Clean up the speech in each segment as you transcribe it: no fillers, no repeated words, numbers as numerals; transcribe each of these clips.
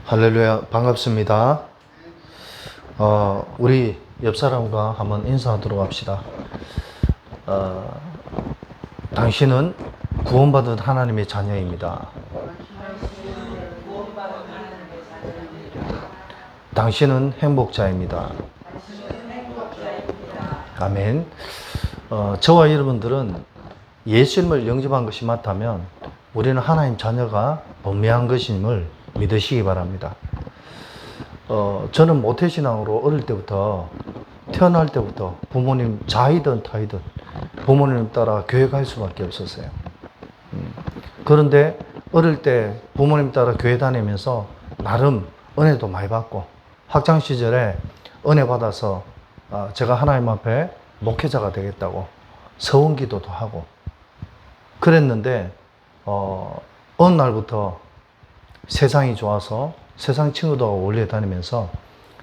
할렐루야, 반갑습니다. 우리 옆 사람과 한번 인사하도록 합시다. 당신은 구원받은 하나님의 자녀입니다. 당신은 행복자입니다. 아멘. 저와 여러분들은 예수님을 영접한 것이 맞다면 우리는 하나님 자녀가 분명한 것임을 믿으시기 바랍니다. 저는 모태신앙으로 어릴 때부터, 태어날 때부터 부모님 자이든 타이든 부모님 따라 교회 갈 수밖에 없었어요. 그런데 어릴 때 부모님 따라 교회 다니면서 나름 은혜도 많이 받고, 학창 시절에 은혜 받아서 제가 하나님 앞에 목회자가 되겠다고 서원 기도도 하고 그랬는데 어느 날부터 세상이 좋아서 세상 친구들하고 원래 다니면서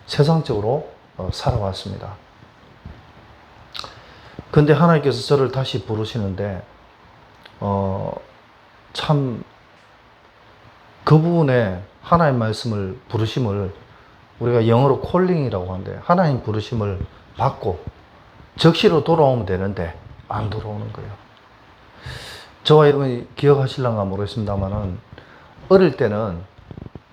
세상적으로 살아왔습니다. 근데 하나님께서 저를 다시 부르시는데 참 그 부분에 하나님 말씀을 부르심을 우리가 영어로 콜링이라고 하는데, 하나님 부르심을 받고 적시로 돌아오면 되는데 안 돌아오는 거예요. 저와 여러분이 기억하실런가 모르겠습니다만은 어릴 때는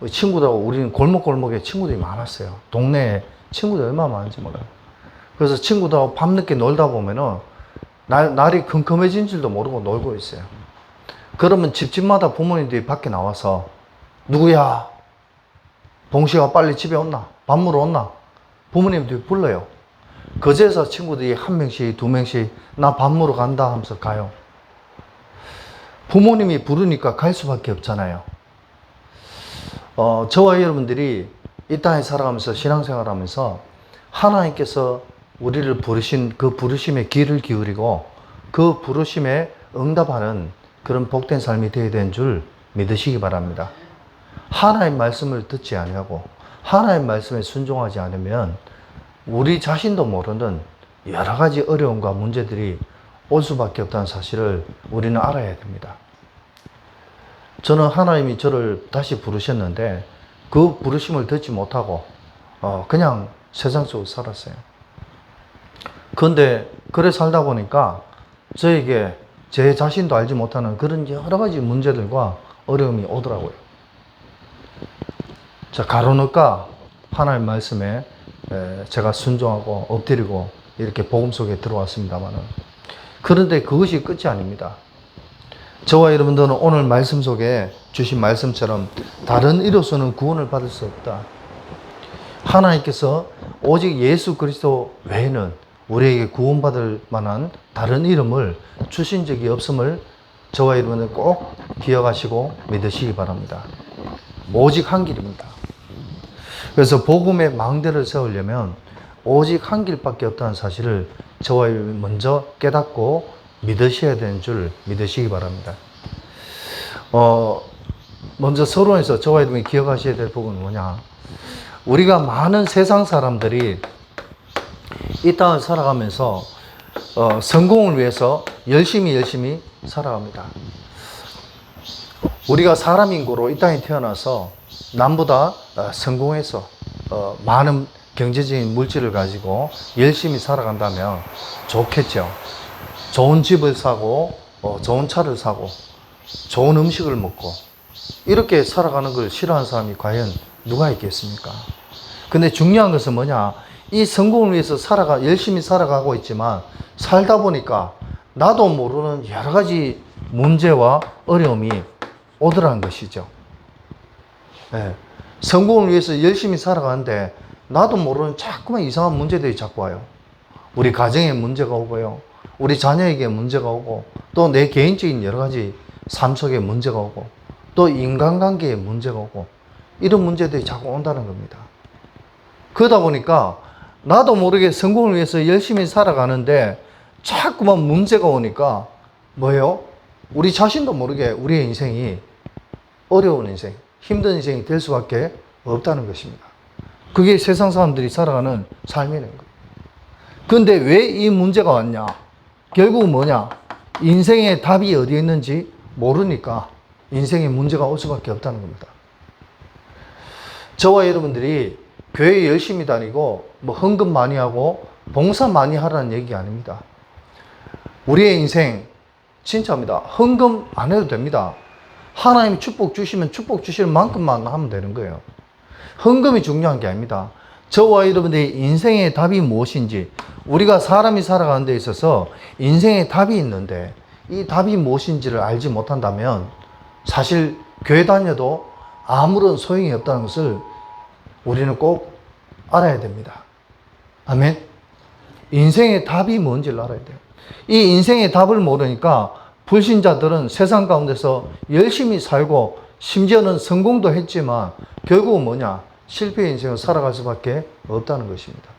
친구들하고 우리는 골목골목에 친구들이 많았어요. 동네에 친구들이 얼마나 많은지 몰라요. 그래서 친구들하고 밤늦게 놀다 보면은 날이 컴컴해진 줄도 모르고 놀고 있어요. 그러면 집집마다 부모님들이 밖에 나와서 누구야? 봉식아 빨리 집에 온나? 밥 먹으러 온나? 부모님들이 불러요. 거제에서 친구들이 한 명씩 두 명씩 나 밥 먹으러 간다 하면서 가요. 부모님이 부르니까 갈 수밖에 없잖아요. 저와 여러분들이 이 땅에 살아가면서 신앙생활하면서 하나님께서 우리를 부르신 그 부르심에 귀를 기울이고 그 부르심에 응답하는 그런 복된 삶이 되어야 되는 줄 믿으시기 바랍니다. 하나님 말씀을 듣지 아니하고 하나님 말씀에 순종하지 않으면 우리 자신도 모르는 여러 가지 어려움과 문제들이 올 수밖에 없다는 사실을 우리는 알아야 됩니다. 저는 하나님이 저를 다시 부르셨는데 그 부르심을 듣지 못하고 그냥 세상 속으로 살았어요. 그런데 그래 살다 보니까 저에게 제 자신도 알지 못하는 그런 여러 가지 문제들과 어려움이 오더라고요. 자, 가로놓까 하나님 말씀에 제가 순종하고 엎드리고 이렇게 복음 속에 들어왔습니다만은, 그런데 그것이 끝이 아닙니다. 저와 여러분들은 오늘 말씀 속에 주신 말씀처럼 다른 이로서는 구원을 받을 수 없다. 하나님께서 오직 예수 그리스도 외에는 우리에게 구원받을 만한 다른 이름을 주신 적이 없음을 저와 여러분은 꼭 기억하시고 믿으시기 바랍니다. 오직 한 길입니다. 그래서 복음의 망대를 세우려면 오직 한 길밖에 없다는 사실을 저와 여러분이 먼저 깨닫고 믿으셔야 되는 줄 믿으시기 바랍니다. 먼저 서론에서 저와 여러분이 기억하셔야 될 부분은 뭐냐? 우리가 많은 세상 사람들이 이 땅을 살아가면서 성공을 위해서 열심히 살아갑니다. 우리가 사람 인구로 이 땅에 태어나서 남보다 성공해서 많은 경제적인 물질을 가지고 열심히 살아간다면 좋겠죠. 좋은 집을 사고 좋은 차를 사고 좋은 음식을 먹고 이렇게 살아가는 걸 싫어하는 사람이 과연 누가 있겠습니까? 근데 중요한 것은 뭐냐? 이 성공을 위해서 열심히 살아가고 있지만 살다 보니까 나도 모르는 여러 가지 문제와 어려움이 오더라는 것이죠. 네. 성공을 위해서 열심히 살아가는데 나도 모르는 자꾸만 이상한 문제들이 자꾸 와요. 우리 가정에 문제가 오고요. 우리 자녀에게 문제가 오고, 또 내 개인적인 여러 가지 삶 속에 문제가 오고, 또 인간관계에 문제가 오고, 이런 문제들이 자꾸 온다는 겁니다. 그러다 보니까 나도 모르게 성공을 위해서 열심히 살아가는데 자꾸만 문제가 오니까 뭐예요? 우리 자신도 모르게 우리의 인생이 어려운 인생, 힘든 인생이 될 수밖에 없다는 것입니다. 그게 세상 사람들이 살아가는 삶이라는 거예요. 그런데 왜 이 문제가 왔냐? 결국은 뭐냐? 인생의 답이 어디에 있는지 모르니까 인생에 문제가 올 수밖에 없다는 겁니다. 저와 여러분들이 교회 열심히 다니고 뭐 헌금 많이 하고 봉사 많이 하라는 얘기 아닙니다. 우리의 인생 진짜입니다. 헌금 안 해도 됩니다. 하나님이 축복 주시면 축복 주시는 만큼만 하면 되는 거예요. 헌금이 중요한 게 아닙니다. 저와 여러분들의 인생의 답이 무엇인지, 우리가 사람이 살아가는 데 있어서 인생의 답이 있는데 이 답이 무엇인지를 알지 못한다면 사실 교회 다녀도 아무런 소용이 없다는 것을 우리는 꼭 알아야 됩니다. 아멘. 인생의 답이 뭔지를 알아야 돼요. 이 인생의 답을 모르니까 불신자들은 세상 가운데서 열심히 살고 심지어는 성공도 했지만 결국은 뭐냐? 실패의 인생을 살아갈 수밖에 없다는 것입니다.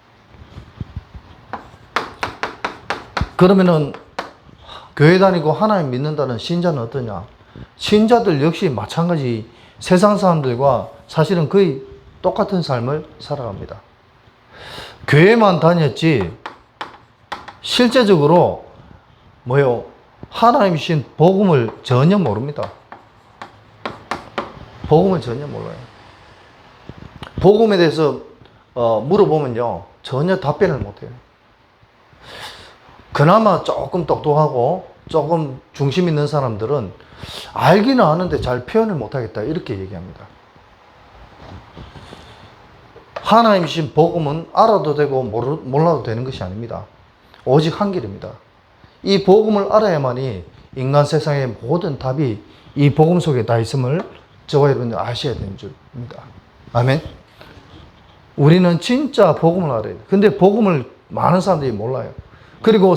그러면은 교회 다니고 하나님 믿는다는 신자는 어떠냐? 신자들 역시 마찬가지 세상 사람들과 사실은 거의 똑같은 삶을 살아갑니다. 교회만 다녔지 실제적으로 하나님 주신 복음을 전혀 모릅니다. 복음을 전혀 몰라요. 복음에 대해서 물어보면요, 전혀 답변을 못해요. 그나마 조금 똑똑하고 조금 중심 있는 사람들은 알기는 아는데 잘 표현을 못하겠다 이렇게 얘기합니다. 하나님 주신 복음은 알아도 되고 몰라도 되는 것이 아닙니다. 오직 한 길입니다. 이 복음을 알아야만이 인간 세상의 모든 답이 이 복음 속에 다 있음을 저와 여러분들 아셔야 되는 줄입니다. 아멘. 우리는 진짜 복음을 알아야 돼요. 근데 복음을 많은 사람들이 몰라요. 그리고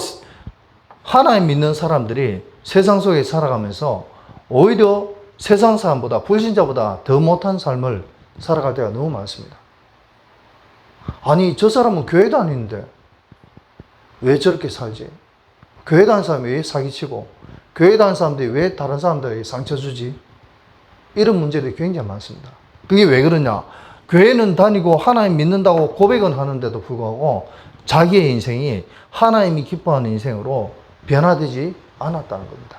하나님 믿는 사람들이 세상 속에 살아가면서 오히려 세상 사람보다, 불신자보다 더 못한 삶을 살아갈 때가 너무 많습니다. 아니, 저 사람은 교회 다니는데 왜 저렇게 살지? 교회 다니는 사람이 왜 사기치고, 교회 다니는 사람들이 왜 다른 사람들에게 상처 주지? 이런 문제들이 굉장히 많습니다. 그게 왜 그러냐? 교회는 다니고 하나님 믿는다고 고백은 하는데도 불구하고 자기의 인생이 하나님이 기뻐하는 인생으로 변화되지 않았다는 겁니다.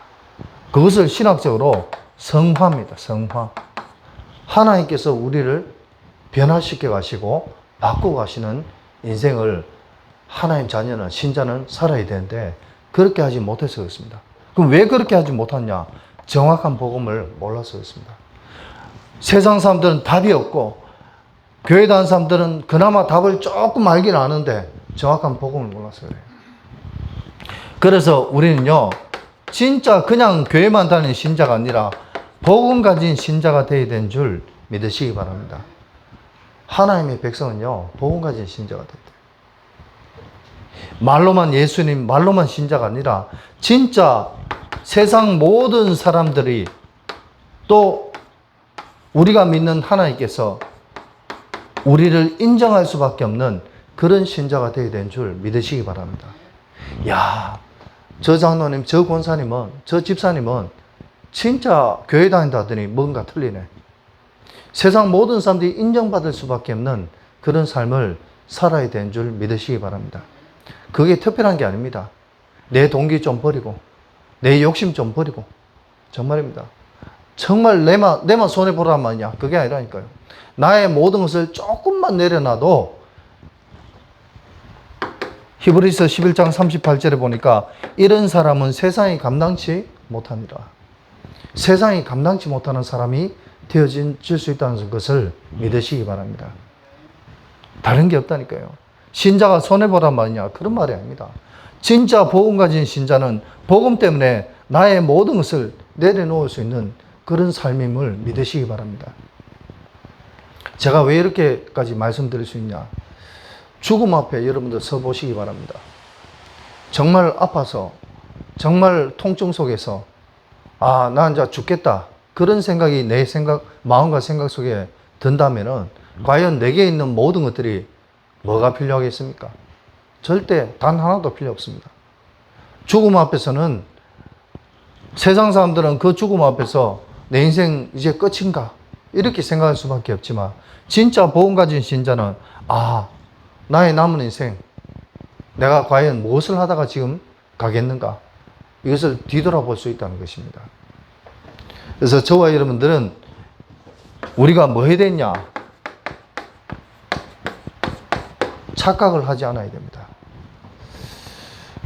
그것을 신학적으로 성화입니다. 성화. 하나님께서 우리를 변화시켜 가시고 바꾸어 가시는 인생을 하나님 자녀는, 신자는 살아야 되는데 그렇게 하지 못해서 그렇습니다. 그럼 왜 그렇게 하지 못하냐? 정확한 복음을 몰라서 그렇습니다. 세상 사람들은 답이 없고 교회 다니는 사람들은 그나마 답을 조금 알긴 아는데 정확한 복음을 몰라서 그래요. 그래서 우리는요, 진짜 그냥 교회만 다니는 신자가 아니라 복음 가진 신자가 되어야 되는 줄 믿으시기 바랍니다. 하나님의 백성은요, 복음 가진 신자가 됐대요. 말로만 예수님, 말로만 신자가 아니라 진짜 세상 모든 사람들이 또 우리가 믿는 하나님께서 우리를 인정할 수밖에 없는 그런 신자가 되어야 되는 줄 믿으시기 바랍니다. 야, 저 장로님, 저 권사님은, 저 집사님은 진짜 교회 다닌다더니 뭔가 틀리네. 세상 모든 사람들이 인정받을 수밖에 없는 그런 삶을 살아야 되는 줄 믿으시기 바랍니다. 그게 특별한 게 아닙니다. 내 동기 좀 버리고, 내 욕심 좀 버리고, 정말입니다. 정말 내만 손해보란 말이냐? 그게 아니라니까요. 나의 모든 것을 조금만 내려놔도 히브리서 11장 38절에 보니까 이런 사람은 세상이 감당치 못하니라. 세상이 감당치 못하는 사람이 되어질 수 있다는 것을 믿으시기 바랍니다. 다른 게 없다니까요. 신자가 손해보란 말이냐? 그런 말이 아닙니다. 진짜 복음 가진 신자는 복음 때문에 나의 모든 것을 내려놓을 수 있는 그런 삶임을 믿으시기 바랍니다. 제가 왜 이렇게까지 말씀드릴 수 있냐? 죽음 앞에 여러분들 서보시기 바랍니다. 정말 아파서, 정말 통증 속에서, 아, 나 이제 죽겠다. 그런 생각이 내 마음과 생각 속에 든다면은, 과연 내게 있는 모든 것들이 뭐가 필요하겠습니까? 절대 단 하나도 필요 없습니다. 죽음 앞에서는, 세상 사람들은 그 죽음 앞에서 내 인생 이제 끝인가? 이렇게 생각할 수밖에 없지만, 진짜 복음 가진 신자는, 아, 나의 남은 인생, 내가 과연 무엇을 하다가 지금 가겠는가? 이것을 뒤돌아볼 수 있다는 것입니다. 그래서 저와 여러분들은 우리가 뭐 해야 되냐? 착각을 하지 않아야 됩니다.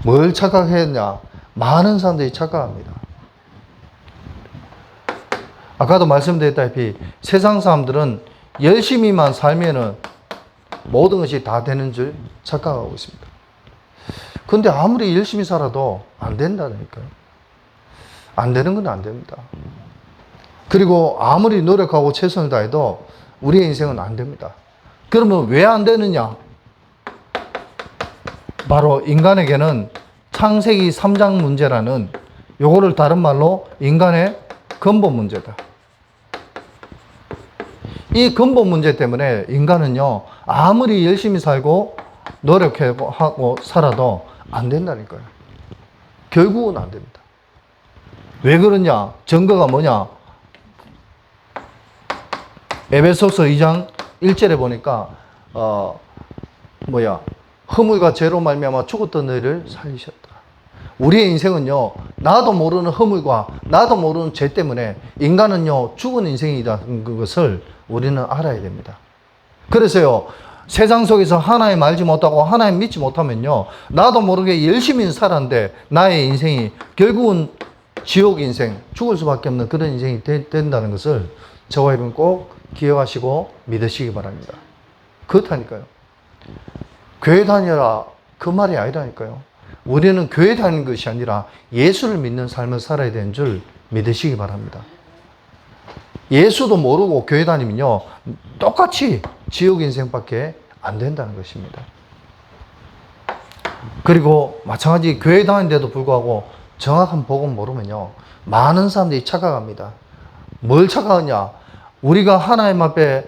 뭘 착각했냐? 많은 사람들이 착각합니다. 아까도 말씀드렸다시피 세상 사람들은 열심히만 살면은 모든 것이 다 되는 줄 착각하고 있습니다. 근데 아무리 열심히 살아도 안 된다니까요. 안 되는 건 안 됩니다. 그리고 아무리 노력하고 최선을 다해도 우리의 인생은 안 됩니다. 그러면 왜 안 되느냐? 바로 인간에게는 창세기 3장 문제라는, 요거를 다른 말로 인간의 근본 문제다. 이 근본 문제 때문에 인간은요, 아무리 열심히 살고 노력하고 살아도 안 된다니까요. 결국은 안 됩니다. 왜 그러냐? 증거가 뭐냐? 에베소서 2장 1절에 보니까 허물과 죄로 말미암아 죽었던 너희를 살리셨다. 우리의 인생은요, 나도 모르는 허물과 나도 모르는 죄 때문에 인간은요, 죽은 인생이라는 것을 우리는 알아야 됩니다. 그래서요, 세상 속에서 하나님 알지 못하고 하나님 믿지 못하면요, 나도 모르게 열심히 살았는데 나의 인생이 결국은 지옥 인생, 죽을 수밖에 없는 그런 인생이 된다는 것을 저와 여러분 꼭 기억하시고 믿으시기 바랍니다. 그렇다니까요. 교회 다녀라, 그 말이 아니라니까요. 우리는 교회 다니는 것이 아니라 예수를 믿는 삶을 살아야 되는 줄 믿으시기 바랍니다. 예수도 모르고 교회 다니면요, 똑같이 지옥 인생밖에 안 된다는 것입니다. 그리고 마찬가지 교회 다니는데도 불구하고 정확한 복음 모르면요, 많은 사람들이 착각합니다. 뭘 착각하냐? 우리가 하나님 앞에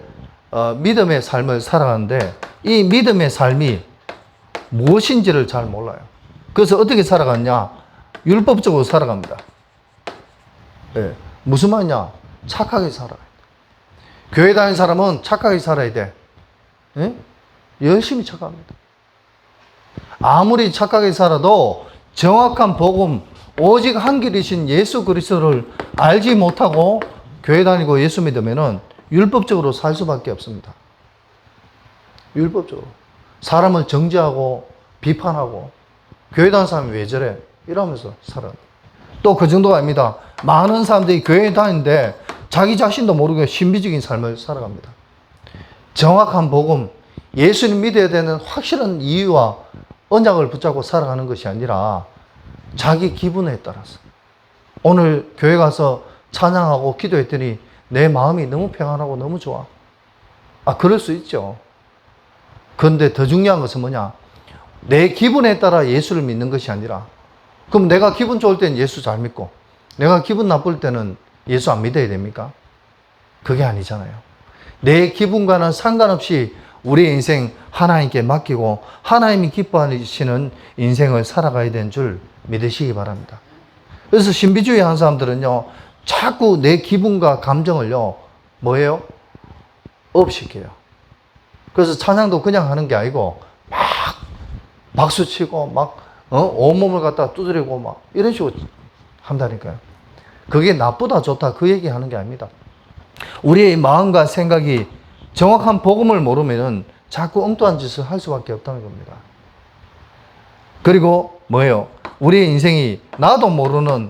믿음의 삶을 살아가는데 이 믿음의 삶이 무엇인지를 잘 몰라요. 그래서 어떻게 살아갔냐? 율법적으로 살아갑니다. 네. 무슨 말이냐? 착하게 살아야 돼. 교회 다니는 사람은 착하게 살아야 돼. 네? 열심히 착합니다. 아무리 착하게 살아도 정확한 복음, 오직 한 길이신 예수 그리스도를 알지 못하고 교회 다니고 예수 믿으면은 율법적으로 살 수밖에 없습니다. 율법적으로. 사람을 정죄하고 비판하고 교회 다니는 사람이 왜 저래? 이러면서 살아요. 또 그 정도가 아닙니다. 많은 사람들이 교회 다니는데 자기 자신도 모르게 신비적인 삶을 살아갑니다. 정확한 복음, 예수님 믿어야 되는 확실한 이유와 언약을 붙잡고 살아가는 것이 아니라 자기 기분에 따라서. 오늘 교회 가서 찬양하고 기도했더니 내 마음이 너무 평안하고 너무 좋아. 그럴 수 있죠. 그런데 더 중요한 것은 뭐냐? 내 기분에 따라 예수를 믿는 것이 아니라, 그럼 내가 기분 좋을 때는 예수 잘 믿고 내가 기분 나쁠 때는 예수 안 믿어야 됩니까? 그게 아니잖아요. 내 기분과는 상관없이 우리의 인생 하나님께 맡기고 하나님이 기뻐하시는 인생을 살아가야 되는 줄 믿으시기 바랍니다. 그래서 신비주의 하는 사람들은요, 자꾸 내 기분과 감정을요, 뭐예요? 업시켜요. 그래서 찬양도 그냥 하는 게 아니고 막 박수 치고 막 온몸을 갖다 두드리고 막 이런 식으로 한다니까요. 그게 나쁘다 좋다 그 얘기 하는 게 아닙니다. 우리의 마음과 생각이 정확한 복음을 모르면은 자꾸 엉뚱한 짓을 할 수밖에 없다는 겁니다. 그리고 뭐예요? 우리의 인생이 나도 모르는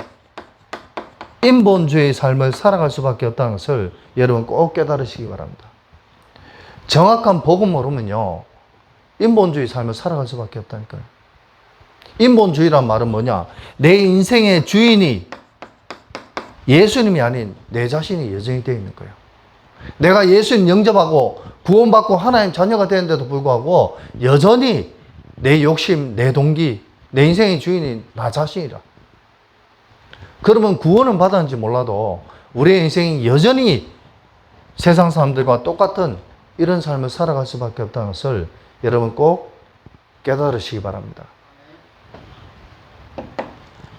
인본주의 삶을 살아갈 수밖에 없다는 것을 여러분 꼭 깨달으시기 바랍니다. 정확한 복음 모르면요, 인본주의 삶을 살아갈 수밖에 없다니까요. 인본주의란 말은 뭐냐? 내 인생의 주인이 예수님이 아닌 내 자신이 여전히 되어 있는 거예요. 내가 예수님 영접하고 구원받고 하나님 자녀가 되는데도 불구하고 여전히 내 욕심, 내 동기, 내 인생의 주인이 나 자신이라. 그러면 구원은 받았는지 몰라도 우리의 인생이 여전히 세상 사람들과 똑같은 이런 삶을 살아갈 수밖에 없다는 것을 여러분 꼭 깨달으시기 바랍니다.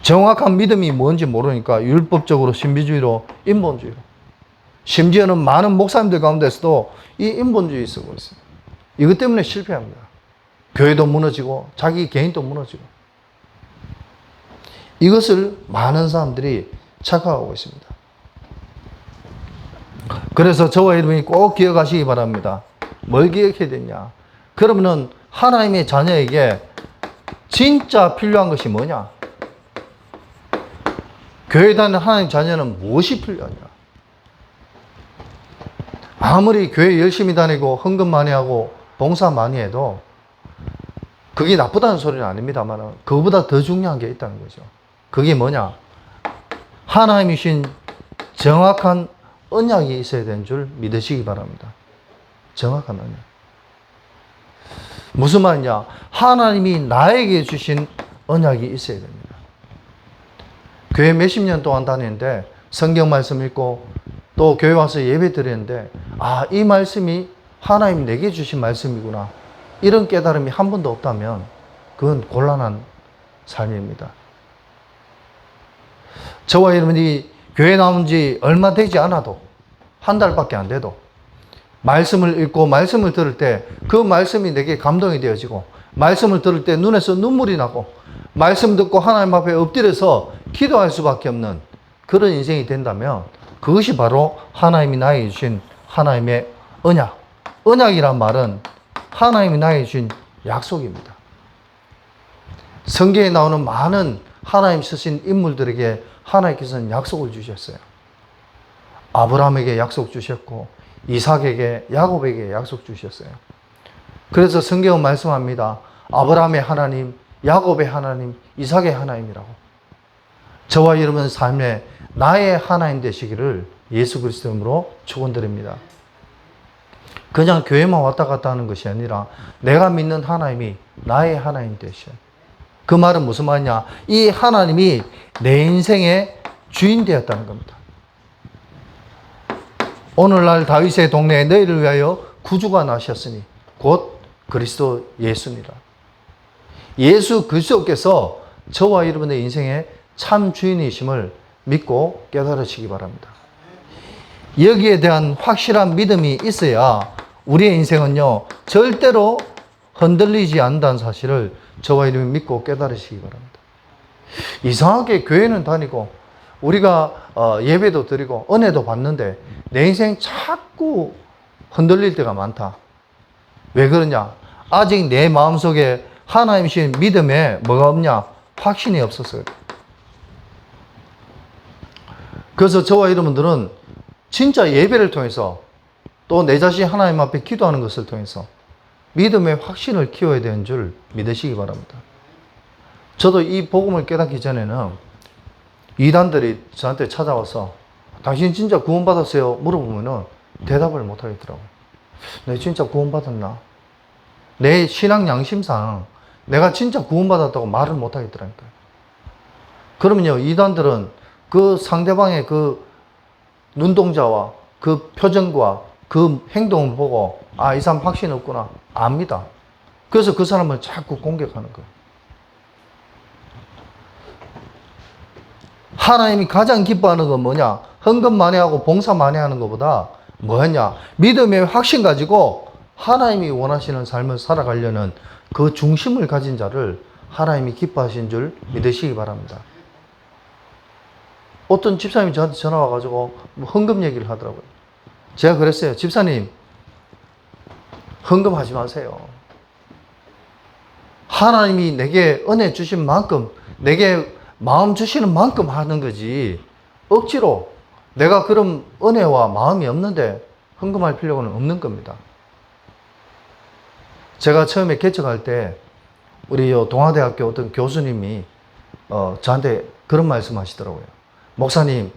정확한 믿음이 뭔지 모르니까 율법적으로, 신비주의로, 인본주의로. 심지어는 많은 목사님들 가운데서도 이 인본주의 쓰고 있어요. 이것 때문에 실패합니다. 교회도 무너지고 자기 개인도 무너지고. 이것을 많은 사람들이 착각하고 있습니다. 그래서 저와 여러분이 꼭 기억하시기 바랍니다. 뭘 기억해야 되냐? 그러면은 하나님의 자녀에게 진짜 필요한 것이 뭐냐? 교회 다니는 하나님 자녀는 무엇이 필요하냐? 아무리 교회 열심히 다니고 헌금 많이 하고 봉사 많이 해도 그게 나쁘다는 소리는 아닙니다만 그거보다 더 중요한 게 있다는 거죠. 그게 뭐냐? 하나님이 주신 정확한 언약이 있어야 되는 줄 믿으시기 바랍니다. 정확한 언약. 무슨 말이냐? 하나님이 나에게 주신 언약이 있어야 됩니다. 교회 몇십 년 동안 다니는데 성경 말씀 읽고 또 교회 와서 예배 드리는데 아, 이 말씀이 하나님이 내게 주신 말씀이구나. 이런 깨달음이 한 번도 없다면 그건 곤란한 삶입니다. 저와 여러분이 교회 나온 지 얼마 되지 않아도 한 달밖에 안 돼도 말씀을 읽고 말씀을 들을 때 그 말씀이 내게 감동이 되어지고 말씀을 들을 때 눈에서 눈물이 나고 말씀 듣고 하나님 앞에 엎드려서 기도할 수밖에 없는 그런 인생이 된다면 그것이 바로 하나님이 나에게 주신 하나님의 언약. 언약이란 말은 하나님이 나에게 주신 약속입니다. 성경에 나오는 많은 하나님 쓰신 인물들에게 하나님께서는 약속을 주셨어요. 아브라함에게 약속 주셨고 이삭에게 야곱에게 약속 주셨어요. 그래서 성경은 말씀합니다. 아브라함의 하나님, 야곱의 하나님, 이삭의 하나님이라고. 저와 여러분 삶에 나의 하나님 되시기를 예수 그리스도 이름으로 축원드립니다. 그냥 교회만 왔다 갔다 하는 것이 아니라 내가 믿는 하나님이 나의 하나님 되셔. 그 말은 무슨 말이냐? 이 하나님이 내 인생의 주인 되었다는 겁니다. 오늘날 다윗의 동네에 너희를 위하여 구주가 나셨으니 곧 그리스도 예수니라. 예수 그리스도께서 저와 여러분의 인생의 참 주인이심을 믿고 깨달으시기 바랍니다. 여기에 대한 확실한 믿음이 있어야 우리의 인생은요 절대로 흔들리지 않는다는 사실을 저와 여러분이 믿고 깨달으시기 바랍니다. 이상하게 교회는 다니고 우리가 예배도 드리고 은혜도 받는데 내 인생 자꾸 흔들릴 때가 많다. 왜 그러냐? 아직 내 마음속에 하나님 주신 믿음에 뭐가 없냐? 확신이 없어서요. 그래서 저와 여러분들은 진짜 예배를 통해서 또 내 자신 하나님 앞에 기도하는 것을 통해서 믿음의 확신을 키워야 되는 줄 믿으시기 바랍니다. 저도 이 복음을 깨닫기 전에는 이단들이 저한테 찾아와서 당신 진짜 구원받았어요? 물어보면은 대답을 못 하겠더라고요. 내가 진짜 구원받았나? 내 신앙 양심상 내가 진짜 구원받았다고 말을 못 하겠더라니까요. 그러면요, 이단들은 그 상대방의 그 눈동자와 그 표정과 그 행동을 보고 아, 이 사람 확신 없구나. 압니다. 그래서 그 사람을 자꾸 공격하는 거예요. 하나님이 가장 기뻐하는 건 뭐냐? 헌금 많이 하고 봉사 많이 하는 것보다 뭐였냐? 믿음의 확신 가지고 하나님이 원하시는 삶을 살아가려는 그 중심을 가진 자를 하나님이 기뻐하신 줄 믿으시기 바랍니다. 어떤 집사님이 저한테 전화 와가지고 헌금 얘기를 하더라고요. 제가 그랬어요. 집사님, 헌금하지 마세요. 하나님이 내게 은혜 주신 만큼, 내게 마음 주시는 만큼 하는 거지, 억지로 내가 그런 은혜와 마음이 없는데 헌금할 필요는 없는 겁니다. 제가 처음에 개척할 때 우리 동아대학교 어떤 교수님이 저한테 그런 말씀 하시더라고요. 목사님,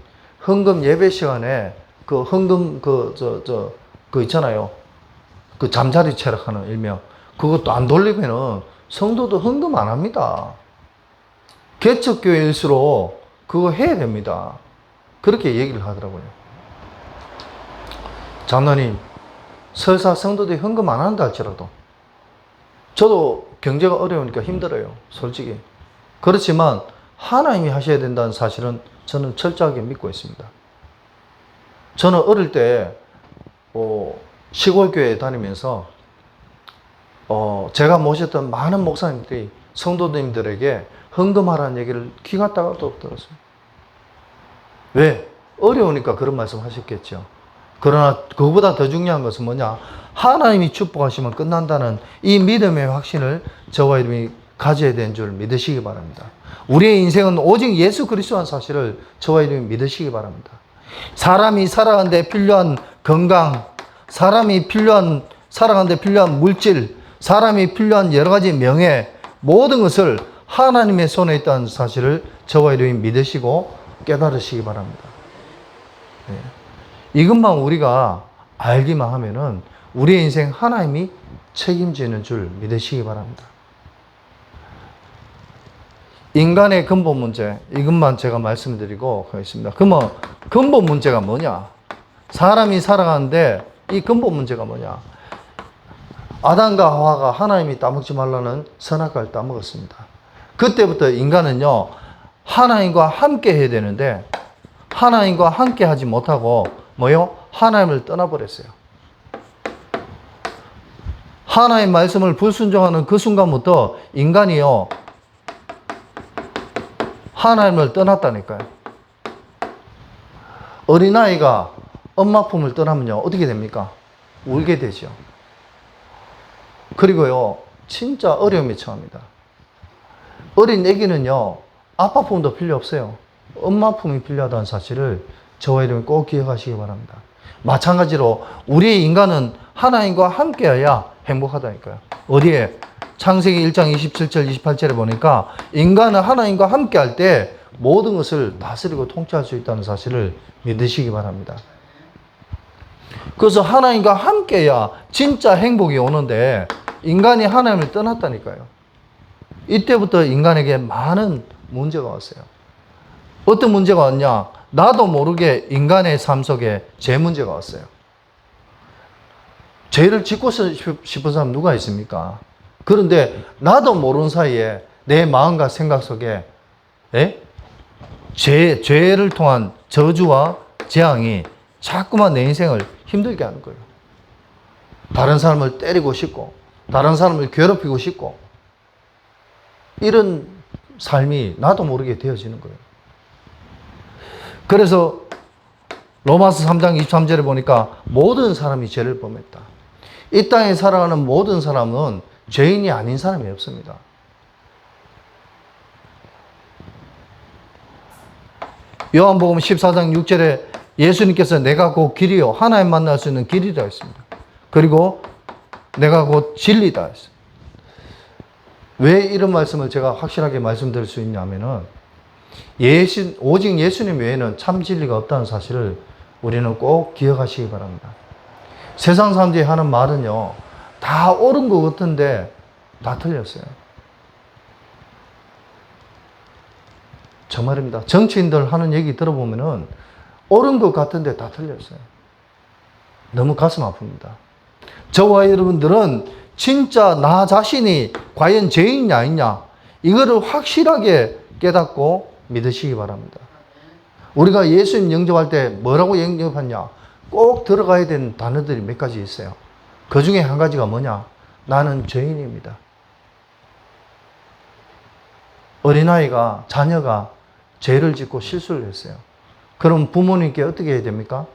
헌금 예배 시간에 그 헌금 그 있잖아요. 그 잠자리 체력하는 일명. 그것도 안 돌리면은 성도도 헌금 안 합니다. 개척교회일수록 그거 해야 됩니다. 그렇게 얘기를 하더라고요. 장로님, 설사 성도들이 헌금 안 한다 할지라도 저도 경제가 어려우니까 힘들어요. 솔직히. 그렇지만 하나님이 하셔야 된다는 사실은 저는 철저하게 믿고 있습니다. 저는 어릴 때 시골교회에 다니면서 제가 모셨던 많은 목사님들이 성도님들에게 헌금하라는 얘기를 귀가 따가도록 들었어요. 왜? 어려우니까 그런 말씀 하셨겠죠. 그러나 그보다 더 중요한 것은 뭐냐? 하나님이 축복하시면 끝난다는 이 믿음의 확신을 저와 여러분이 가져야 되는 줄 믿으시기 바랍니다. 우리의 인생은 오직 예수 그리스도라는 사실을 저와 여러분이 믿으시기 바랍니다. 사람이 살아가는 데 필요한 건강, 사람이 살아가는 데 필요한 물질, 사람이 필요한 여러 가지 명예, 모든 것을 하나님의 손에 있다는 사실을 저와 여러분이 믿으시고 깨달으시기 바랍니다. 이것만 우리가 알기만 하면은 우리의 인생 하나님이 책임지는 줄 믿으시기 바랍니다. 인간의 근본 문제, 이것만 제가 말씀드리고 가겠습니다. 그러면 근본 문제가 뭐냐? 사람이 살아가는데 이 근본 문제가 뭐냐? 아담과 하와가 하나님이 따먹지 말라는 선악과를 따먹었습니다. 그때부터 인간은요, 하나님과 함께 해야 되는데 하나님과 함께 하지 못하고 뭐요? 하나님을 떠나버렸어요. 하나님 말씀을 불순종하는 그 순간부터 인간이요, 하나님을 떠났다니까요. 어린아이가 엄마 품을 떠나면요, 어떻게 됩니까? 울게 되죠. 그리고요, 진짜 어려움이 처합니다. 어린 애기는요, 아빠 품도 필요 없어요. 엄마 품이 필요하다는 사실을 저와 여러분 꼭 기억하시기 바랍니다. 마찬가지로 우리 인간은 하나님과 함께해야 행복하다니까요. 어디에? 창세기 1장 27절 28절에 보니까 인간은 하나님과 함께할 때 모든 것을 다스리고 통치할 수 있다는 사실을 믿으시기 바랍니다. 그래서 하나님과 함께해야 진짜 행복이 오는데 인간이 하나님을 떠났다니까요. 이때부터 인간에게 많은 문제가 왔어요. 어떤 문제가 왔냐? 나도 모르게 인간의 삶 속에 죄 문제가 왔어요. 죄를 짓고 싶은 사람 누가 있습니까? 그런데 나도 모르는 사이에 내 마음과 생각 속에 죄를 통한 저주와 재앙이 자꾸만 내 인생을 힘들게 하는 거예요. 다른 사람을 때리고 싶고 다른 사람을 괴롭히고 싶고 이런 삶이 나도 모르게 되어지는 거예요. 그래서 로마서 3장 23절에 보니까 모든 사람이 죄를 범했다. 이 땅에 살아가는 모든 사람은 죄인이 아닌 사람이 없습니다. 요한복음 14장 6절에 예수님께서 내가 곧 길이요 하나님 만날 수 있는 길이다 했습니다. 그리고 내가 곧 진리다 했습니다. 왜 이런 말씀을 제가 확실하게 말씀드릴 수 있냐면은 오직 예수님 외에는 참 진리가 없다는 사실을 우리는 꼭 기억하시기 바랍니다. 세상 사람들이 하는 말은요, 다 옳은 것 같은데 다 틀렸어요. 정말입니다. 정치인들 하는 얘기 들어보면은 옳은 것 같은데 다 틀렸어요. 너무 가슴 아픕니다. 저와 여러분들은 진짜 나 자신이 과연 죄인이냐 아니냐 이거를 확실하게 깨닫고 믿으시기 바랍니다. 우리가 예수님 영접할 때 뭐라고 영접하냐? 꼭 들어가야 되는 단어들이 몇 가지 있어요. 그 중에 한 가지가 뭐냐? 나는 죄인입니다. 어린아이가, 자녀가 죄를 짓고 실수를 했어요. 그럼 부모님께 어떻게 해야 됩니까?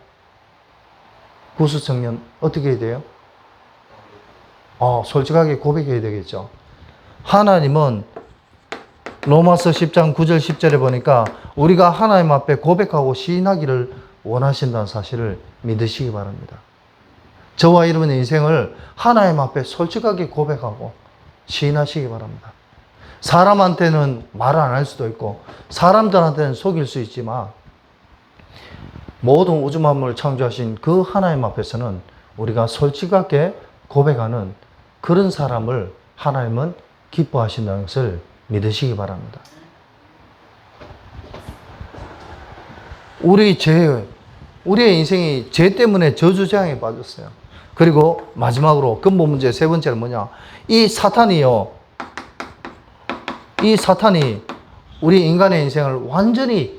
구수청년 어떻게 해야 돼요? 솔직하게 고백해야 되겠죠. 하나님은 로마서 10장 9절 10절에 보니까 우리가 하나님 앞에 고백하고 시인하기를 원하신다는 사실을 믿으시기 바랍니다. 저와 여러분의 인생을 하나님 앞에 솔직하게 고백하고 시인하시기 바랍니다. 사람한테는 말을 안 할 수도 있고 사람들한테는 속일 수 있지만 모든 우주 만물을 창조하신 그 하나님 앞에서는 우리가 솔직하게 고백하는 그런 사람을 하나님은 기뻐하신다는 것을 믿으시기 바랍니다. 우리의 인생이 죄 때문에 저주재앙에 빠졌어요. 그리고 마지막으로 근본 문제 세 번째는 뭐냐? 이 사탄이 우리 인간의 인생을 완전히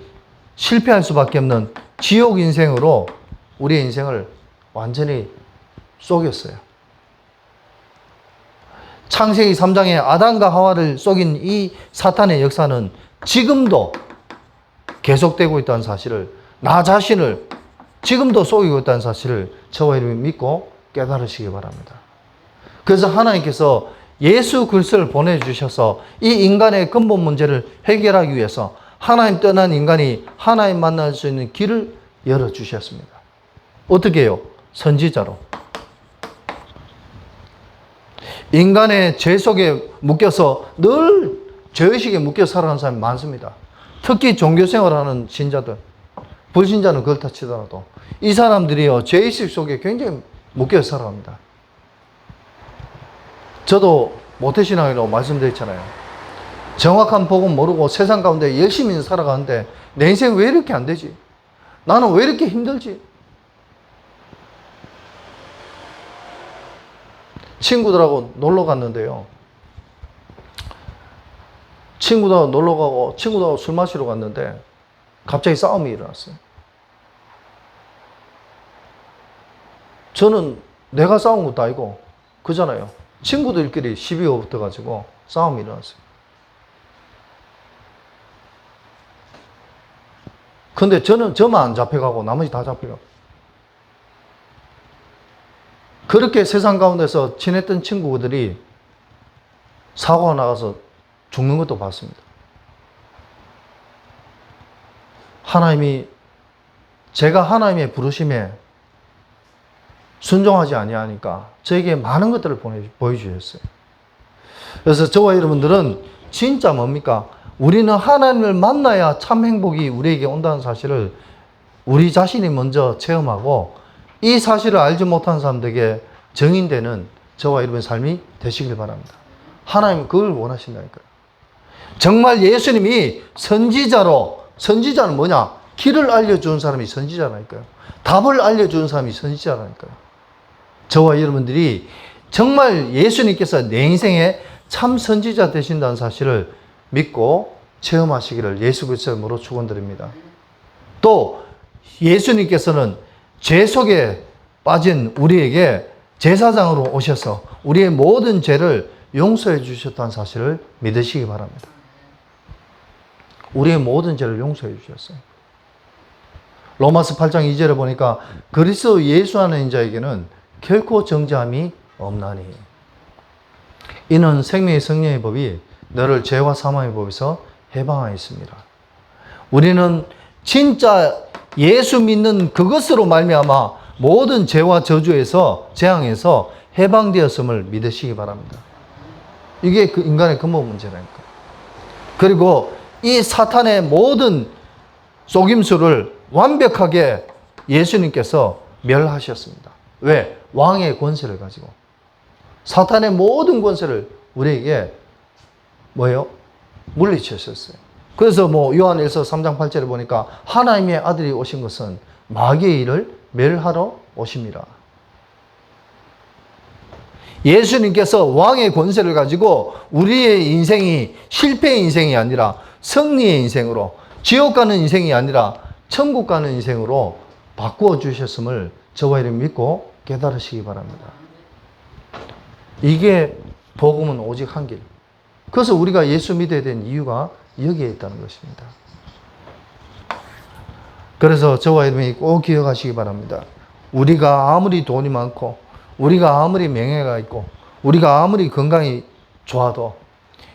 실패할 수밖에 없는 지옥 인생으로 우리의 인생을 완전히 속였어요. 창세기 3장에 아담과 하와를 속인 이 사탄의 역사는 지금도 계속되고 있다는 사실을 나 자신을 지금도 속이고 있다는 사실을 저와 여러분이 믿고 깨달으시기 바랍니다. 그래서 하나님께서 예수 그리스도를 보내주셔서 이 인간의 근본 문제를 해결하기 위해서 하나님 떠난 인간이 하나님 만날 수 있는 길을 열어주셨습니다. 어떻게 해요? 선지자로. 인간의 죄 속에 묶여서 늘 죄의식에 묶여 살아가는 사람이 많습니다. 특히 종교생활하는 신자들, 불신자는 그렇다 치더라도 이 사람들이요, 죄의식 속에 굉장히 묶여 살아갑니다. 저도 모태신앙이라고 말씀드렸잖아요. 정확한 복음 모르고 세상 가운데 열심히 살아가는데 내 인생 왜 이렇게 안 되지? 나는 왜 이렇게 힘들지? 친구들하고 놀러 갔는데요. 친구들하고 놀러 가고 친구들하고 술 마시러 갔는데 갑자기 싸움이 일어났어요. 저는 내가 싸운 것도 아니고 그잖아요. 친구들끼리 시비가 붙어가지고 싸움이 일어났어요. 근데 저만 안 잡혀가고 나머지 다 잡혀가고. 그렇게 세상 가운데서 친했던 친구들이 사고가 나가서 죽는 것도 봤습니다. 제가 하나님의 부르심에 순종하지 아니하니까 저에게 많은 것들을 보여주셨어요. 그래서 저와 여러분들은 진짜 뭡니까? 우리는 하나님을 만나야 참 행복이 우리에게 온다는 사실을 우리 자신이 먼저 체험하고 이 사실을 알지 못한 사람들에게 정인되는 저와 여러분의 삶이 되시길 바랍니다. 하나님은 그걸 원하신다니까요. 정말 예수님이 선지자는 뭐냐? 길을 알려주는 사람이 선지자라니까요. 답을 알려주는 사람이 선지자라니까요. 저와 여러분들이 정말 예수님께서 내 인생에 참 선지자 되신다는 사실을 믿고 체험하시기를 예수 그리스도의 이름으로 축원드립니다. 또 예수님께서는 죄 속에 빠진 우리에게 제사장으로 오셔서 우리의 모든 죄를 용서해 주셨다는 사실을 믿으시기 바랍니다. 우리의 모든 죄를 용서해 주셨어요. 로마서 8장 2절에 보니까 그리스도 예수 안에 있는 자에게는 결코 정죄함이 없나니 이는 생명의 성령의 법이 너를 죄와 사망의 법에서 해방하였습니다. 우리는 진짜 예수 믿는 그것으로 말미암아 모든 죄와 저주에서 재앙에서 해방되었음을 믿으시기 바랍니다. 이게 그 인간의 근본 문제라니까. 그리고 이 사탄의 모든 속임수를 완벽하게 예수님께서 멸하셨습니다. 왜? 왕의 권세를 가지고. 사탄의 모든 권세를 우리에게 뭐예요? 물리치셨어요. 그래서 요한일서 3장 8절에 보니까 하나님의 아들이 오신 것은 마귀의 일을 멸하러 오십니다. 예수님께서 왕의 권세를 가지고 우리의 인생이 실패의 인생이 아니라 승리의 인생으로, 지옥 가는 인생이 아니라 천국 가는 인생으로 바꾸어 주셨음을 저와 여러분 믿고 깨달으시기 바랍니다. 이게 복음은 오직 한 길. 그래서 우리가 예수 믿어야 되는 이유가 여기에 있다는 것입니다. 그래서 저와 여러분이 꼭 기억하시기 바랍니다. 우리가 아무리 돈이 많고, 우리가 아무리 명예가 있고, 우리가 아무리 건강이 좋아도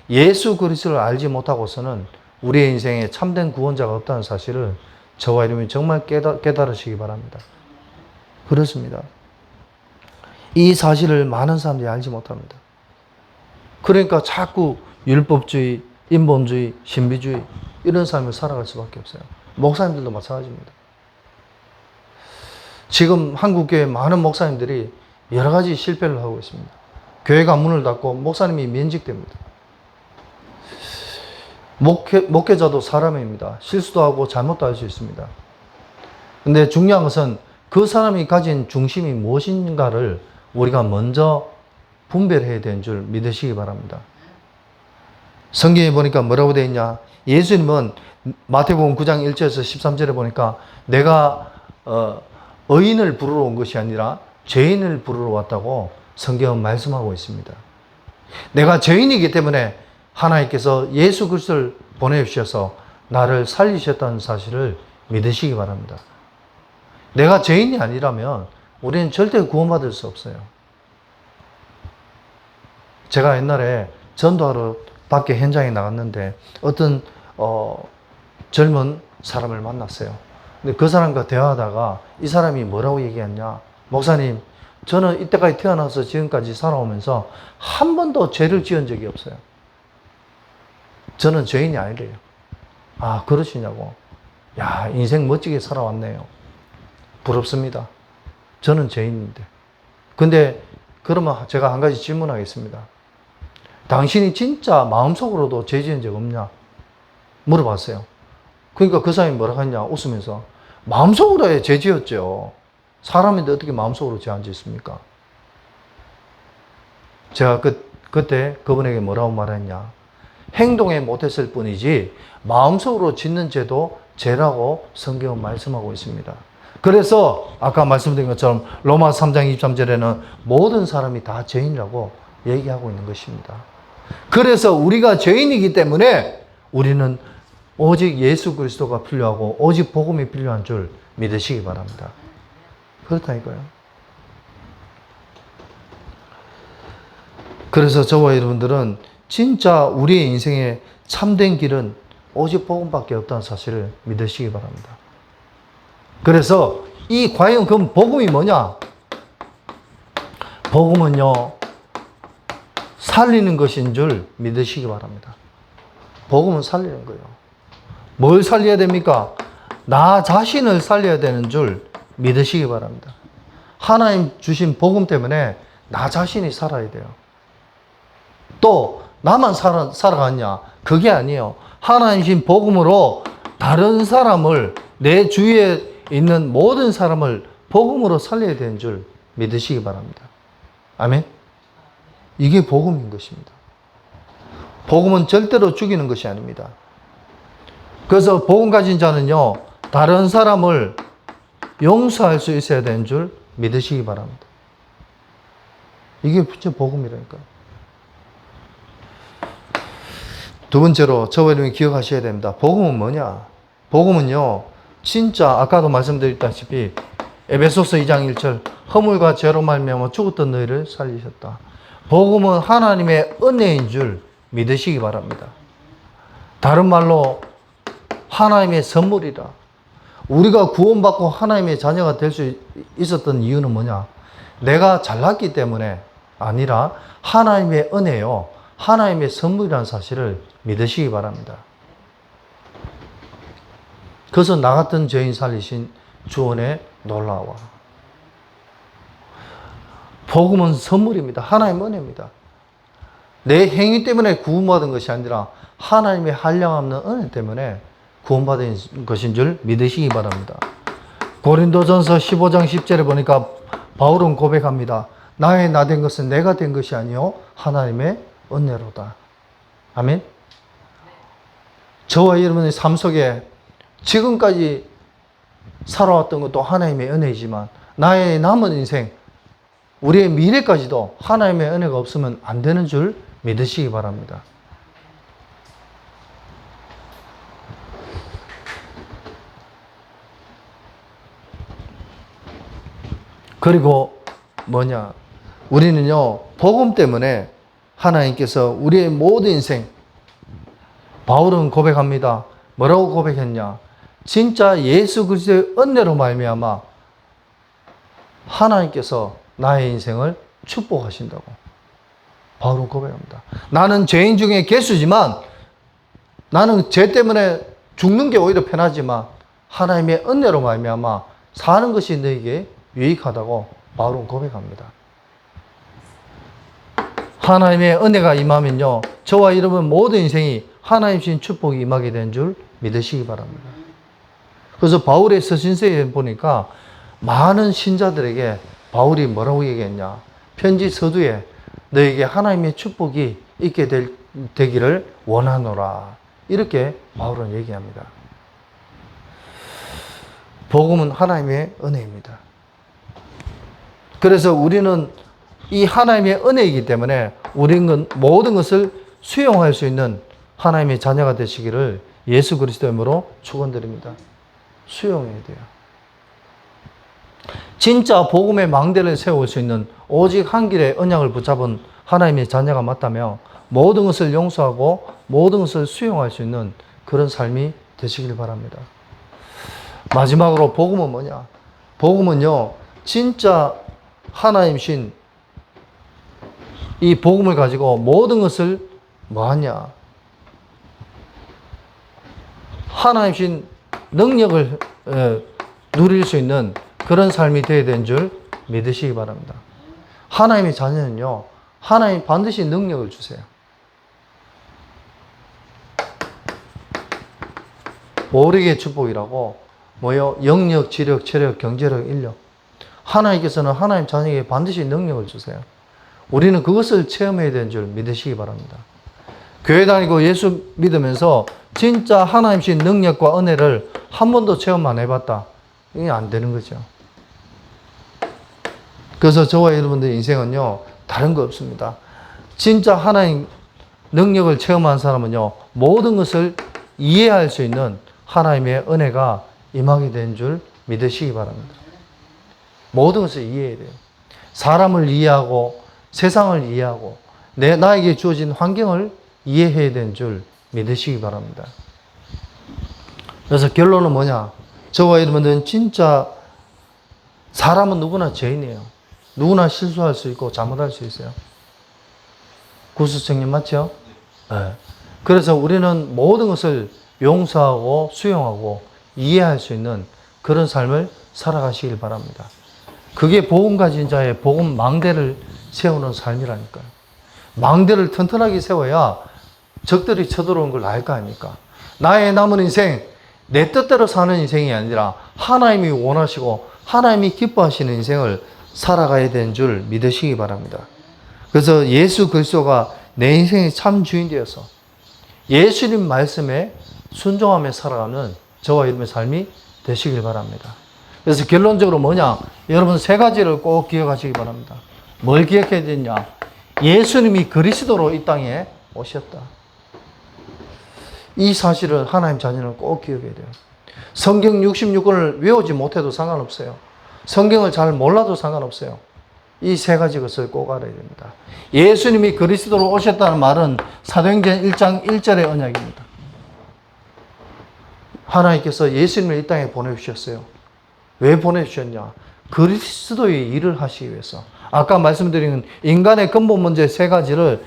예수 그리스도를 알지 못하고서는 우리의 인생에 참된 구원자가 없다는 사실을 저와 여러분이 정말 깨달으시기 바랍니다. 그렇습니다. 이 사실을 많은 사람들이 알지 못합니다. 그러니까 자꾸 율법주의, 인본주의, 신비주의 이런 삶을 살아갈 수밖에 없어요. 목사님들도 마찬가지입니다. 지금 한국교회 많은 목사님들이 여러 가지 실패를 하고 있습니다. 교회가 문을 닫고 목사님이 면직됩니다. 목회자도 사람입니다. 실수도 하고 잘못도 할 수 있습니다. 근데 중요한 것은 그 사람이 가진 중심이 무엇인가를 우리가 먼저 분별해야 되는 줄 믿으시기 바랍니다. 성경에 보니까 뭐라고 되어 있냐? 예수님은 마태복음 9장 1절에서 13절에 보니까 내가 의인을 부르러 온 것이 아니라 죄인을 부르러 왔다고 성경은 말씀하고 있습니다. 내가 죄인이기 때문에 하나님께서 예수 그리스도를 보내주셔서 나를 살리셨다는 사실을 믿으시기 바랍니다. 내가 죄인이 아니라면 우리는 절대 구원받을 수 없어요. 제가 옛날에 전도하러 밖에 현장에 나갔는데 어떤 젊은 사람을 만났어요. 근데 그 사람과 대화하다가 이 사람이 뭐라고 얘기했냐? 목사님, 저는 이때까지 태어나서 지금까지 살아오면서 한 번도 죄를 지은 적이 없어요. 저는 죄인이 아니래요. 아, 그러시냐고. 야, 인생 멋지게 살아왔네요. 부럽습니다. 저는 죄인인데. 근데 그러면 제가 한 가지 질문하겠습니다. 당신이 진짜 마음속으로도 죄 지은 적 없냐? 물어봤어요. 그러니까 그 사람이 뭐라고 했냐? 웃으면서. 마음속으로 죄 지었죠. 사람인데 어떻게 마음속으로 죄 안 짓습니까? 제가 그때 그분에게 뭐라고 말했냐? 행동에 못했을 뿐이지 마음속으로 짓는 죄도 죄라고 성경은 말씀하고 있습니다. 그래서 아까 말씀드린 것처럼 로마 3장 23절에는 모든 사람이 다 죄인이라고 얘기하고 있는 것입니다. 그래서 우리가 죄인이기 때문에 우리는 오직 예수 그리스도가 필요하고 오직 복음이 필요한 줄 믿으시기 바랍니다. 그렇다니까요. 그래서 저와 여러분들은 진짜 우리의 인생의 참된 길은 오직 복음밖에 없다는 사실을 믿으시기 바랍니다. 그래서 과연 그럼 복음이 뭐냐? 복음은요, 살리는 것인 줄 믿으시기 바랍니다. 복음은 살리는 거예요. 뭘 살려야 됩니까? 나 자신을 살려야 되는 줄 믿으시기 바랍니다. 하나님 주신 복음 때문에 나 자신이 살아야 돼요. 또 나만 살아갔냐? 그게 아니에요. 하나님 주신 복음으로 다른 사람을, 내 주위에 있는 모든 사람을 복음으로 살려야 되는 줄 믿으시기 바랍니다. 아멘? 이게 복음인 것입니다. 복음은 절대로 죽이는 것이 아닙니다. 그래서 복음 가진 자는요, 다른 사람을 용서할 수 있어야 되는 줄 믿으시기 바랍니다. 이게 진짜 복음이라니까요. 두 번째로 저와 여러분이 기억하셔야 됩니다. 복음은 뭐냐? 복음은요, 진짜 아까도 말씀드렸다시피 에베소서 2장 1절 허물과 죄로 말미암아 죽었던 너희를 살리셨다. 복음은 하나님의 은혜인 줄 믿으시기 바랍니다. 다른 말로 하나님의 선물이라. 우리가 구원받고 하나님의 자녀가 될 수 있었던 이유는 뭐냐? 내가 잘났기 때문에 아니라 하나님의 은혜요, 하나님의 선물이라는 사실을 믿으시기 바랍니다. 그래서 나 같은 죄인 살리신 주원의 놀라워. 복음은 선물입니다. 하나님의 은혜입니다. 내 행위 때문에 구원받은 것이 아니라 하나님의 한량없는 은혜 때문에 구원받은 것인 줄 믿으시기 바랍니다. 고린도전서 15장 10절에 보니까 바울은 고백합니다. 나의 나 된 것은 내가 된 것이 아니요 하나님의 은혜로다. 아멘. 저와 여러분의 삶 속에 지금까지 살아왔던 것도 하나님의 은혜이지만 나의 남은 인생, 우리의 미래까지도 하나님의 은혜가 없으면 안 되는 줄 믿으시기 바랍니다. 그리고 뭐냐? 우리는요, 복음 때문에 하나님께서 우리의 모든 인생, 바울은 고백합니다. 뭐라고 고백했냐? 진짜 예수 그리스도의 은혜로 말미암아 하나님께서 나의 인생을 축복하신다고 바울은 고백합니다. 나는 죄인 중에 개수지만 나는 죄 때문에 죽는 게 오히려 편하지만 하나님의 은혜로 말미암아 사는 것이 너에게 유익하다고 바울은 고백합니다. 하나님의 은혜가 임하면요, 저와 여러분 모든 인생이 하나님 주신 축복이 임하게 된 줄 믿으시기 바랍니다. 그래서 바울의 서신서에 보니까 많은 신자들에게 바울이 뭐라고 얘기했냐? 편지 서두에 너에게 하나님의 축복이 있게 되기를 원하노라. 이렇게 바울은 얘기합니다. 복음은 하나님의 은혜입니다. 그래서 우리는 이 하나님의 은혜이기 때문에 우리는 모든 것을 수용할 수 있는 하나님의 자녀가 되시기를 예수 그리스도의 이름으로 축원드립니다. 수용해야 돼요. 진짜 복음의 망대를 세울 수 있는 오직 한 길의 언약을 붙잡은 하나님의 자녀가 맞다며 모든 것을 용서하고 모든 것을 수용할 수 있는 그런 삶이 되시길 바랍니다. 마지막으로 복음은 뭐냐? 복음은요, 진짜 하나님신 이 복음을 가지고 모든 것을 뭐하냐? 하나님신 능력을 누릴 수 있는 그런 삶이 되어야 되는 줄 믿으시기 바랍니다. 하나님의 자녀는요, 하나님 반드시 능력을 주세요. 오력의 축복이라고 뭐요? 영력, 지력, 체력, 경제력, 인력. 하나님께서는 하나님 자녀에게 반드시 능력을 주세요. 우리는 그것을 체험해야 되는 줄 믿으시기 바랍니다. 교회 다니고 예수 믿으면서 진짜 하나님신 능력과 은혜를 한 번도 체험 안 해봤다. 이게 안 되는 거죠. 그래서 저와 여러분들의 인생은요, 다른 거 없습니다. 진짜 하나님 능력을 체험한 사람은요, 모든 것을 이해할 수 있는 하나님의 은혜가 임하게 된 줄 믿으시기 바랍니다. 모든 것을 이해해야 돼요. 사람을 이해하고 세상을 이해하고 나에게 주어진 환경을 이해해야 되는 줄 믿으시기 바랍니다. 그래서 결론은 뭐냐? 저와 여러분들은 진짜 사람은 누구나 죄인이에요. 누구나 실수할 수 있고 잘못할 수 있어요. 구수청년 맞죠? 네. 그래서 우리는 모든 것을 용서하고 수용하고 이해할 수 있는 그런 삶을 살아가시길 바랍니다. 그게 복음 가진 자의 복음 망대를 세우는 삶이라니까요. 망대를 튼튼하게 세워야 적들이 쳐들어오는 걸 알 거 아닙니까? 나의 남은 인생, 내 뜻대로 사는 인생이 아니라 하나님이 원하시고 하나님이 기뻐하시는 인생을 살아가야 되는 줄 믿으시기 바랍니다. 그래서 예수 그리스도가 내 인생의 참 주인 되어서 예수님 말씀에 순종하며 살아가는 저와 여러분의 삶이 되시길 바랍니다. 그래서 결론적으로 뭐냐? 여러분 세 가지를 꼭 기억하시기 바랍니다. 뭘 기억해야 되냐? 예수님이 그리스도로 이 땅에 오셨다. 이 사실을 하나님 자녀는 꼭 기억해야 돼요. 성경 66권을 외우지 못해도 상관없어요. 성경을 잘 몰라도 상관없어요. 이 세 가지 것을 꼭 알아야 됩니다. 예수님이 그리스도로 오셨다는 말은 사도행전 1장 1절의 언약입니다. 하나님께서 예수님을 이 땅에 보내주셨어요. 왜 보내주셨냐? 그리스도의 일을 하시기 위해서. 아까 말씀드린 인간의 근본 문제 세 가지를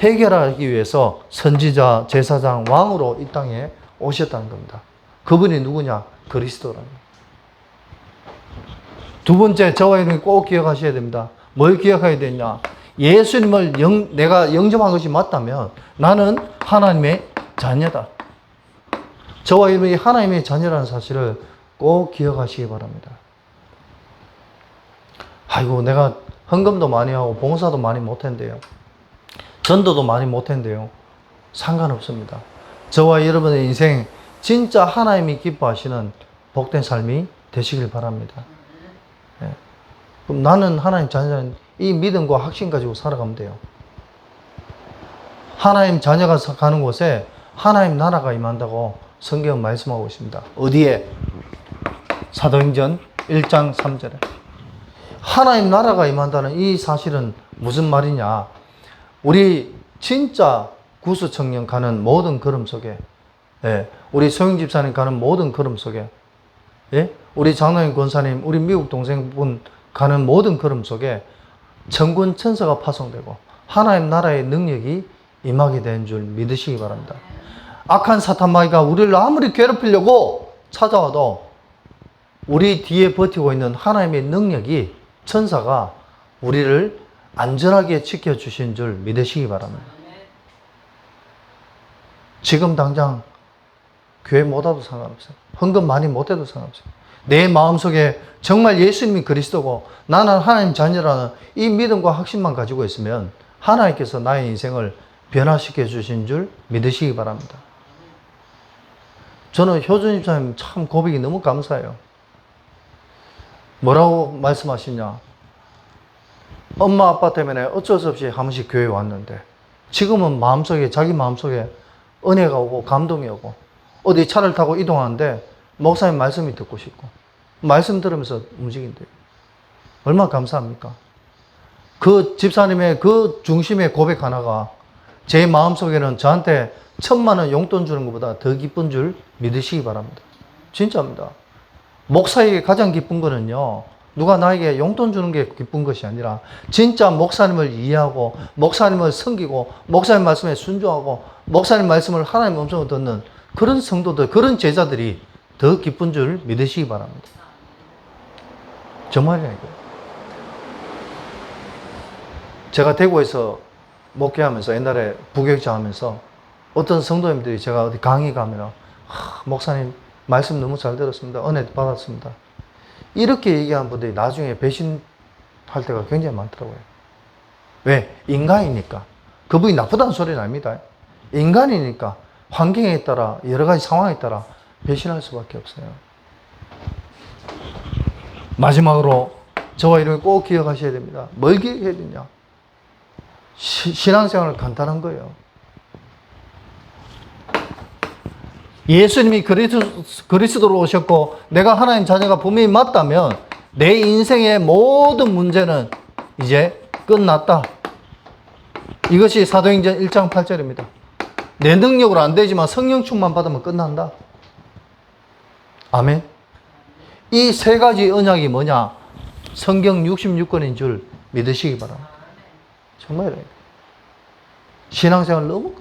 해결하기 위해서 선지자, 제사장, 왕으로 이 땅에 오셨다는 겁니다. 그분이 누구냐? 그리스도라는 거예요. 두 번째, 저와 여러분이 꼭 기억하셔야 됩니다. 뭘 기억해야 되냐? 예수님을 내가 영접한 것이 맞다면 나는 하나님의 자녀다. 저와 여러분이 하나님의 자녀라는 사실을 꼭 기억하시기 바랍니다. 아이고, 내가 헌금도 많이 하고 봉사도 많이 못했는데요. 전도도 많이 못했는데요. 상관없습니다. 저와 여러분의 인생 진짜 하나님이 기뻐하시는 복된 삶이 되시길 바랍니다. 네. 그럼 나는 하나님 자녀는 이 믿음과 확신 가지고 살아가면 돼요. 하나님 자녀가 가는 곳에 하나님 나라가 임한다고 성경은 말씀하고 있습니다. 어디에? 사도행전 1장 3절에. 하나님 나라가 임한다는 이 사실은 무슨 말이냐? 우리 진짜 구수 청년 가는 모든 걸음 속에, 예, 우리 소영 집사님 가는 모든 걸음 속에, 예, 우리 장로님 권사님, 우리 미국 동생분 가는 모든 걸음 속에 천군 천사가 파송되고 하나님 나라의 능력이 임하게 되는 줄 믿으시기 바랍니다. 악한 사탄 마귀가 우리를 아무리 괴롭히려고 찾아와도 우리 뒤에 버티고 있는 하나님의 능력이, 천사가 우리를 안전하게 지켜주신 줄 믿으시기 바랍니다. 지금 당장 교회 못 와도 상관없어요. 헌금 많이 못 해도 상관없어요. 내 마음속에 정말 예수님이 그리스도고 나는 하나님 자녀라는 이 믿음과 확신만 가지고 있으면 하나님께서 나의 인생을 변화시켜 주신 줄 믿으시기 바랍니다. 저는 효준 집사님 참 고백이 너무 감사해요. 뭐라고 말씀하시냐? 엄마 아빠 때문에 어쩔 수 없이 한 번씩 교회에 왔는데 지금은 마음속에, 자기 마음속에 은혜가 오고 감동이 오고 어디 차를 타고 이동하는데 목사님 말씀이 듣고 싶고 말씀 들으면서 움직인대요. 얼마나 감사합니까? 그 집사님의 그 중심의 고백 하나가 제 마음속에는 저한테 1,000만 원 용돈 주는 것보다 더 기쁜 줄 믿으시기 바랍니다. 진짜입니다. 목사에게 가장 기쁜 거는요, 누가 나에게 용돈 주는 게 기쁜 것이 아니라 진짜 목사님을 이해하고 목사님을 섬기고 목사님 말씀에 순종하고 목사님 말씀을 하나님 음성을 듣는 그런 성도들, 그런 제자들이 더 기쁜 줄 믿으시기 바랍니다. 정말이에요. 제가 대구에서 목회하면서 옛날에 부교육장 하면서 어떤 성도님들이 제가 어디 강의 가면 목사님 말씀 너무 잘 들었습니다. 은혜 받았습니다. 이렇게 얘기하는 분들이 나중에 배신할 때가 굉장히 많더라고요. 왜? 인간이니까. 그분이 나쁘다는 소리는 아닙니다. 인간이니까 환경에 따라 여러 가지 상황에 따라 배신할 수밖에 없어요. 마지막으로 저와 여러분이 꼭 기억하셔야 됩니다. 뭘 기억해야 되냐? 신앙생활은 간단한 거예요. 예수님이 그리스도로 오셨고 내가 하나님 자녀가 분명히 맞다면 내 인생의 모든 문제는 이제 끝났다. 이것이 사도행전 1장 8절입니다. 내 능력으로 안 되지만 성령 충만 받으면 끝난다. 아멘. 이 세 가지 언약이 뭐냐? 성경 66권인 줄 믿으시기 바랍니다. 정말이에요. 신앙생활 너무,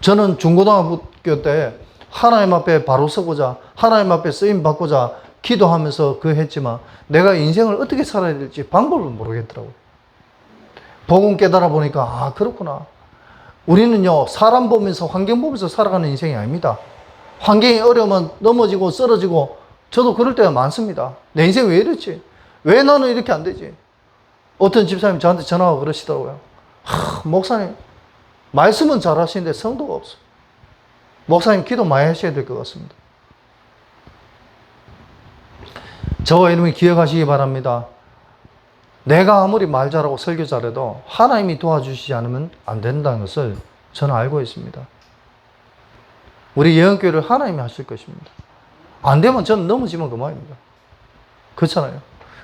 저는 중고등학교 때 하나님 앞에 바로 서고자, 하나님 앞에 쓰임 받고자 기도하면서 그 했지만 내가 인생을 어떻게 살아야 될지 방법을 모르겠더라고요. 복음 깨달아 보니까 아, 그렇구나. 우리는요, 사람 보면서 환경 보면서 살아가는 인생이 아닙니다. 환경이 어려우면 넘어지고 쓰러지고 저도 그럴 때가 많습니다. 내 인생 왜 이렇지? 왜 나는 이렇게 안 되지? 어떤 집사님이 저한테 전화하고 그러시더라고요. 목사님, 말씀은 잘 하시는데 성도가 없어. 목사님 기도 많이 하셔야 될 것 같습니다. 저와 여러분이 기억하시기 바랍니다. 내가 아무리 말 잘하고 설교 잘해도 하나님이 도와주시지 않으면 안 된다는 것을 저는 알고 있습니다. 우리 예언교회를 하나님이 하실 것입니다. 안 되면 저는 넘어지면 그만입니다. 그렇잖아요.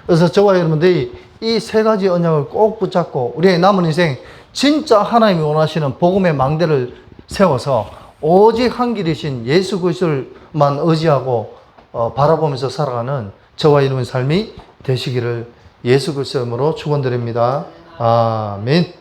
그래서 저와 여러분들이 이 세 가지 언약을 꼭 붙잡고 우리의 남은 인생 진짜 하나님이 원하시는 복음의 망대를 세워서 오직 한 길이신 예수 그리스도만 의지하고 바라보면서 살아가는 저와 여러분의 삶이 되시기를 예수 그리스도 이름으로 축원드립니다. 아멘.